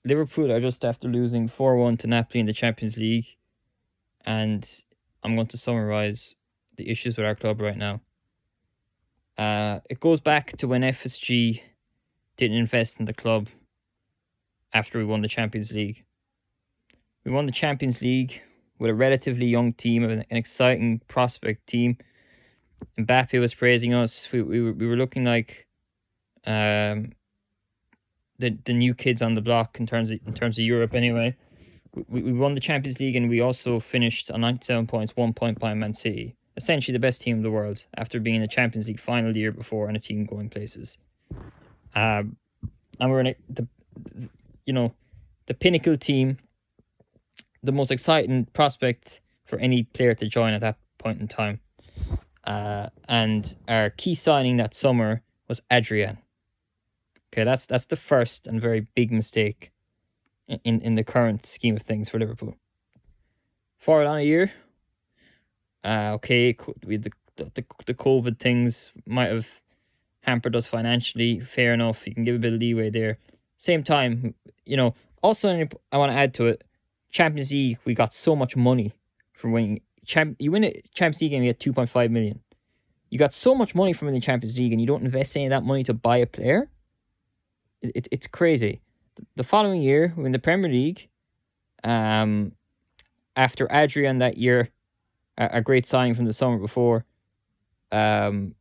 Liverpool are just after losing 4-1 to Napoli in the Champions League, and I'm going to summarise the issues with our club right now. It goes back to when FSG didn't invest in the club after we won the Champions League. We won the Champions League with a relatively young team, an exciting prospect team. Mbappe was praising us. We were looking like the new kids on the block in terms of Europe anyway. We won the Champions League, and we also finished on 97 points, 1 point behind Man City. Essentially the best team in the world after being in the Champions League final the year before and a team going places. And we're in the pinnacle team, the most exciting prospect for any player to join at that point in time. And our key signing that summer was Adrian. Okay, that's the first and very big mistake in the current scheme of things for Liverpool. Forward on a year, okay, the COVID things might have hampered us financially. Fair enough, you can give a bit of leeway there. Same time, also I want to add to it, Champions League, we got so much money for winning. You win a Champions League game, you get 2.5 million. You got so much money from winning the Champions League, and you don't invest any of that money to buy a player. It's crazy. The following year, we win the Premier League. After Adrian that year, a great signing from the summer before, it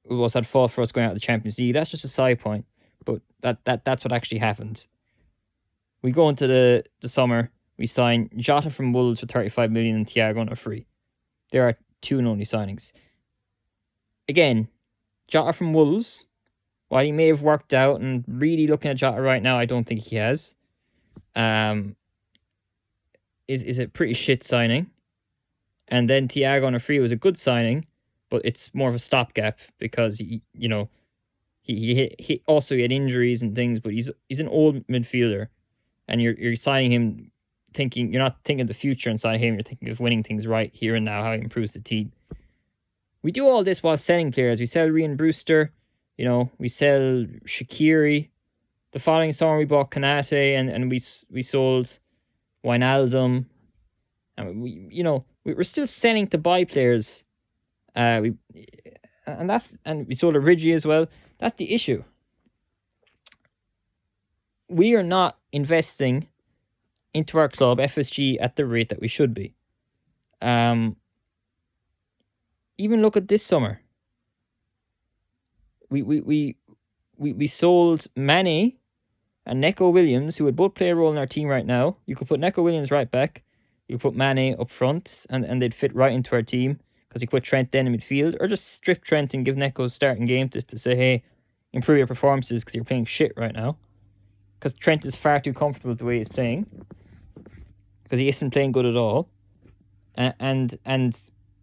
was at fault for us going out of the Champions League. That's just a side point, but that's what actually happened. We go into the summer, we sign Jota from Wolves for 35 million and Thiago on a free. There are two and only signings. Again, Jota from Wolves, while he may have worked out, and really looking at Jota right now, I don't think he has, is a pretty shit signing. And then Thiago on a free was a good signing, but it's more of a stopgap because he also had injuries and things, but he's an old midfielder, and you're signing him thinking, you're not thinking of the future and signing him, you're thinking of winning things right here and now, how he improves the team. We do all this while selling players. We sell Ryan Brewster, we sell Shaqiri. The following summer we bought Kanate, and we sold Wijnaldum. And we're still selling to buy players. And we sold Origi as well. That's the issue. We are not investing into our club, FSG, at the rate that we should be. Even look at this summer. We sold Mane and Neco Williams, who would both play a role in our team right now. You could put Neco Williams right back. You could put Mane up front, and they'd fit right into our team because you put Trent then in midfield, or just strip Trent and give Neco a starting game to say, hey, improve your performances because you're playing shit right now. Because Trent is far too comfortable with the way he's playing, because he isn't playing good at all. And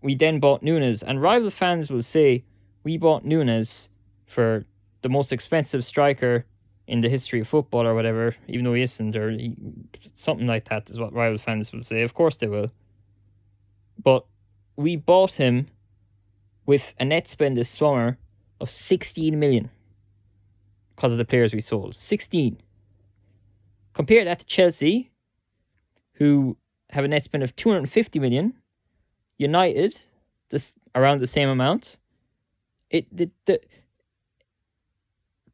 we then bought Nunes, and rival fans will say we bought Nunes for the most expensive striker in the history of football or whatever, even though he isn't, or something like that is what rival fans will say. Of course they will. But we bought him with a net spend this summer of 16 million because of the players we sold. 16. Compare that to Chelsea, who have a net spend of 250 million. United, around the same amount. The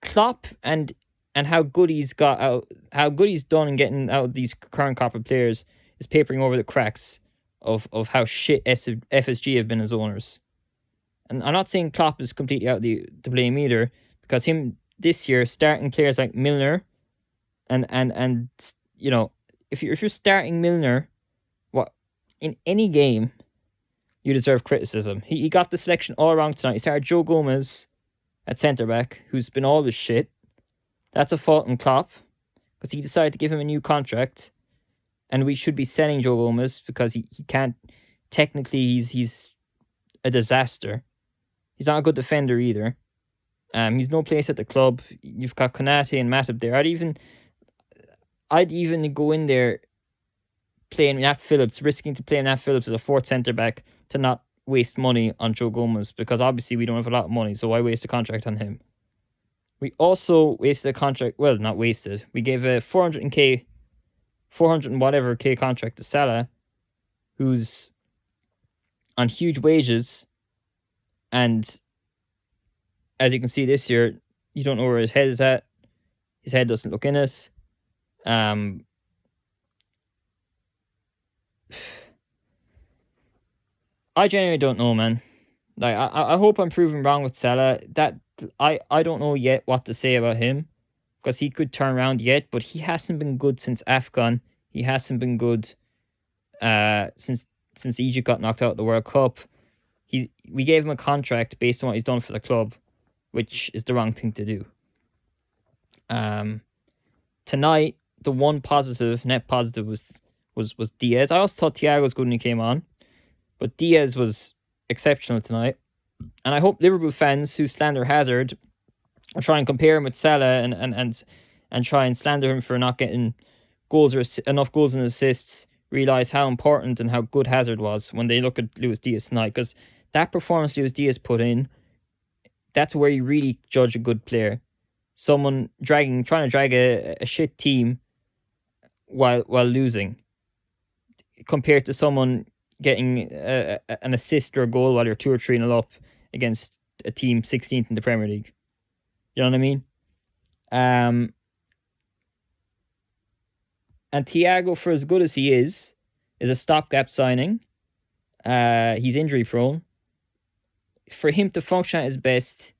Klopp and how good he's got out, how good he's done in getting out these current corporate players is papering over the cracks of how shit FSG have been as owners. And I'm not saying Klopp is completely out to blame either, because him this year starting players like Milner, and if you're starting Milner, what in any game, you deserve criticism. He got the selection all wrong tonight. He started Joe Gomez at centre back, who's been all this shit. That's a fault in Klopp, because he decided to give him a new contract, and we should be selling Joe Gomez because he can't. Technically, he's a disaster. He's not a good defender either. He's no place at the club. You've got Konate and Matip there. I'd even go in there playing Nat Phillips, risking to play Nat Phillips as a fourth centre back to not waste money on Joe Gomez, because obviously we don't have a lot of money, so why waste a contract on him? We also wasted a contract. Well, not wasted. We gave a 400 and whatever K contract to Salah, who's on huge wages, and as you can see this year, you don't know where his head is at. His head doesn't look in it. I genuinely don't know, man. Like, I hope I'm proven wrong with Salah. That I don't know yet what to say about him, because he could turn around yet, but he hasn't been good since AFCON. He hasn't been good since Egypt got knocked out of the World Cup. We gave him a contract based on what he's done for the club, which is the wrong thing to do. Tonight, the one net positive was Diaz. I also thought Thiago was good when he came on, but Diaz was exceptional tonight. And I hope Liverpool fans who slander Hazard or try and compare him with Salah and try and slander him for not getting goals or enough goals and assists realise how important and how good Hazard was when they look at Luis Diaz tonight. Because that performance Luis Diaz put in, that's where you really judge a good player. Someone trying to drag a shit team while losing, compared to someone getting an assist or a goal while you're 2 or 3-0 up against a team 16th in the Premier League. You know what I mean? And Thiago, for as good as he is a stopgap signing. He's injury prone. For him to function at his best,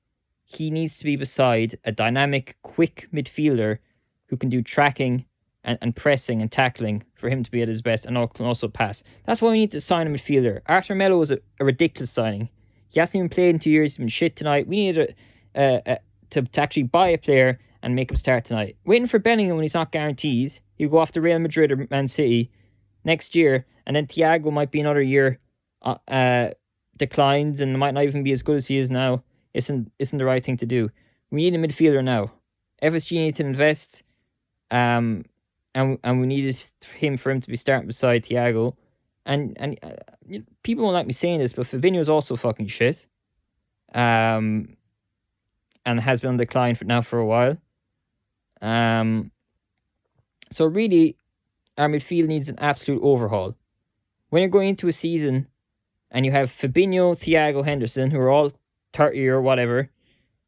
he needs to be beside a dynamic, quick midfielder who can do tracking and pressing and tackling for him to be at his best, and can also pass. That's why we need to sign a midfielder. Arthur Melo was a ridiculous signing. He hasn't even played in 2 years. He's been shit tonight. We need to actually buy a player and make him start tonight. Waiting for Bellingham when he's not guaranteed. He'll go off to Real Madrid or Man City next year, and then Thiago might be another year declined and might not even be as good as he is now. Isn't the right thing to do. We need a midfielder now. FSG need to invest, and we needed for him to be starting beside Thiago. And people won't like me saying this, but Fabinho's also fucking shit. And has been on decline for a while. So really, our midfield needs an absolute overhaul. When you're going into a season and you have Fabinho, Thiago, Henderson, who are all 30 or whatever,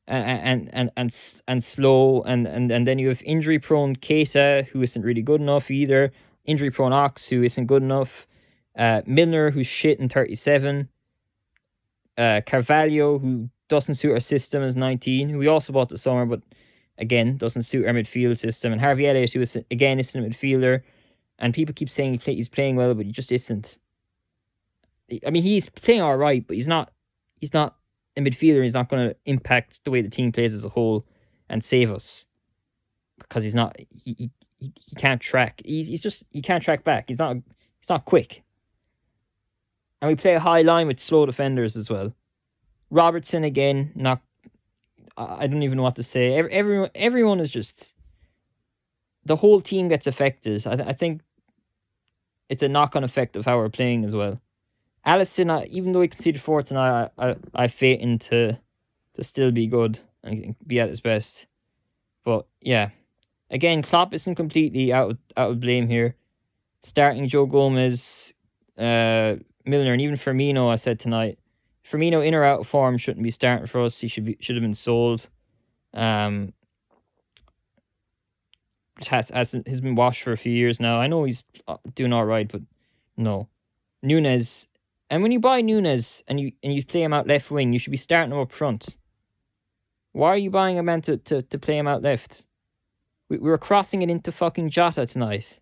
and slow, and then you have injury-prone Keita, who isn't really good enough either, injury-prone Ox, who isn't good enough, Milner, who's shit in 37, Carvalho, who doesn't suit our system, as 19, who we also bought this summer, but again, doesn't suit our midfield system, and Harvey Elliott, who isn't a midfielder, and people keep saying he's playing well, but he just isn't. I mean, he's playing all right, but he's not a midfielder. He's not going to impact the way the team plays as a whole and save us, because he's not. He can't track. He can't track back. He's not quick. And we play a high line with slow defenders as well. Robertson again, not. I don't even know what to say. Everyone is just. The whole team gets affected. I think it's a knock-on effect of how we're playing as well. Alisson, even though he conceded 4 tonight, I faith him to still be good and be at his best. But yeah, again, Klopp isn't completely out of blame here. Starting Joe Gomez, Milner, and even Firmino, I said tonight. Firmino, in or out of form, shouldn't be starting for us. He should have been sold. Has been washed for a few years now. I know he's doing all right, but no. Nunes. And when you buy Nunes and you play him out left wing, you should be starting him up front. Why are you buying a man to play him out left? We were crossing it into fucking Jota tonight.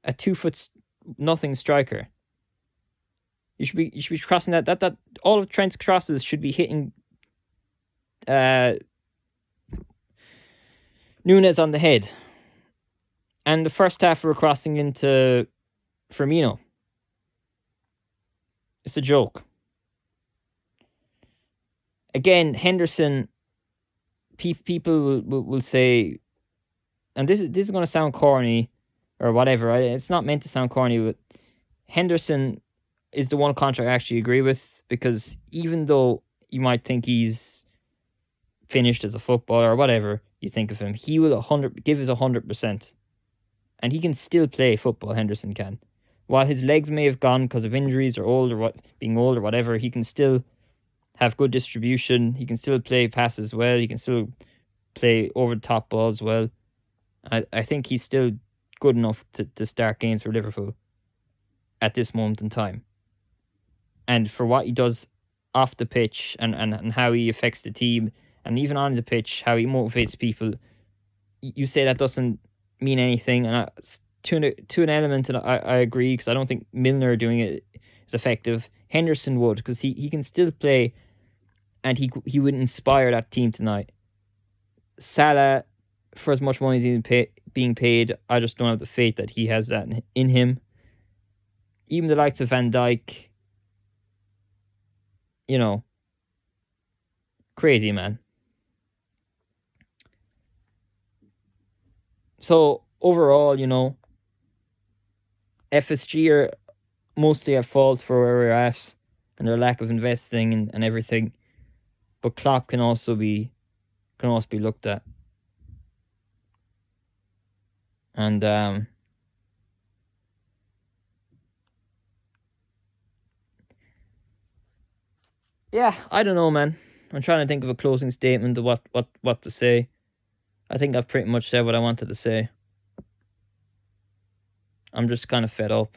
A 2'0" striker. You should be crossing that all of Trent's crosses should be hitting Nunes on the head. And the first half we were crossing into Firmino. It's a joke. Again, Henderson, people will say, and this is going to sound corny or whatever. It's not meant to sound corny, but Henderson is the one contract I actually agree with, because even though you might think he's finished as a footballer or whatever you think of him, he will give his 100%. And he can still play football, Henderson can. While his legs may have gone because of injuries or being old or whatever, he can still have good distribution. He can still play passes well. He can still play over the top balls well. I think he's still good enough to start games for Liverpool at this moment in time. And for what he does off the pitch and how he affects the team, and even on the pitch, how he motivates people, you say that doesn't mean anything. And to an element, and I agree, because I don't think Milner doing it is effective. Henderson would, because he can still play, and he would inspire that team tonight. Salah, for as much money as he's being paid, I just don't have the faith that he has that in him. Even the likes of Van Dijk, crazy, man. So overall, FSG are mostly at fault for where we're at and their lack of investing and everything. But Klopp can also be looked at. And yeah, I don't know, man. I'm trying to think of a closing statement of what to say. I think I've pretty much said what I wanted to say. I'm just kind of fed up.